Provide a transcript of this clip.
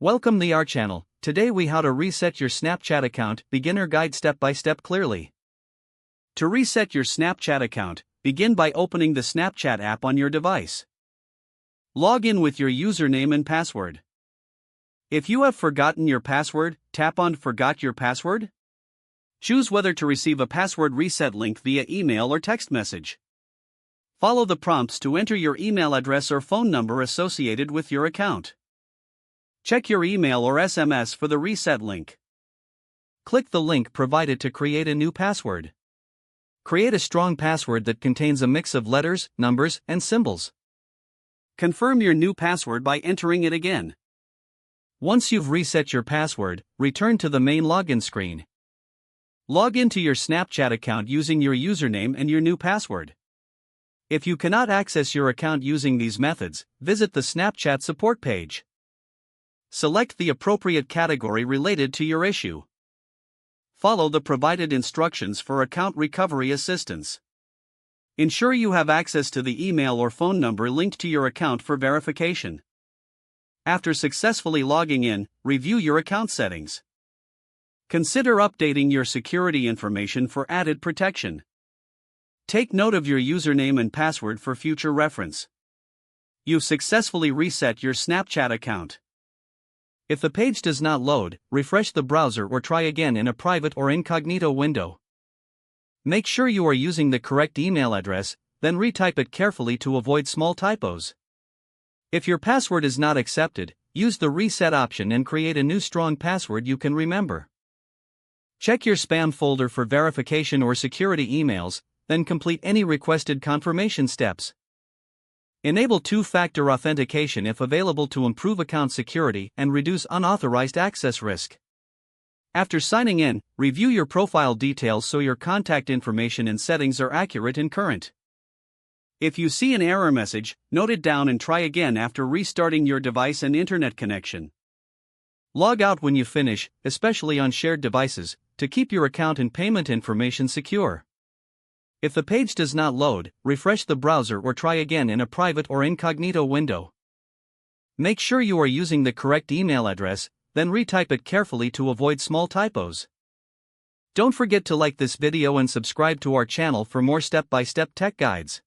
Welcome to our channel. Today we how to reset your Snapchat account, beginner guide step by step clearly. To reset your Snapchat account, begin by opening the Snapchat app on your device. Log in with your username and password. If you have forgotten your password, tap on Forgot Your Password. Choose whether to receive a password reset link via email or text message. Follow the prompts to enter your email address or phone number associated with your account. Check your email or SMS for the reset link. Click the link provided to create a new password. Create a strong password that contains a mix of letters, numbers, and symbols. Confirm your new password by entering it again. Once you've reset your password, return to the main login screen. Log into your Snapchat account using your username and your new password. If you cannot access your account using these methods, visit the Snapchat support page. Select the appropriate category related to your issue. Follow the provided instructions for account recovery assistance. Ensure you have access to the email or phone number linked to your account for verification. After successfully logging in, review your account settings. Consider updating your security information for added protection. Take note of your username and password for future reference. You've successfully reset your Snapchat account. If the page does not load, refresh the browser or try again in a private or incognito window. Make sure you are using the correct email address, then retype it carefully to avoid small typos. If your password is not accepted, use the reset option and create a new strong password you can remember. Check your spam folder for verification or security emails, then complete any requested confirmation steps. Enable two-factor authentication if available to improve account security and reduce unauthorized access risk. After signing in, review your profile details so your contact information and settings are accurate and current. If you see an error message, note it down and try again after restarting your device and internet connection. Log out when you finish, especially on shared devices, to keep your account and payment information secure. If the page does not load, refresh the browser or try again in a private or incognito window. Make sure you are using the correct email address, then retype it carefully to avoid small typos. Don't forget to like this video and subscribe to our channel for more step-by-step tech guides.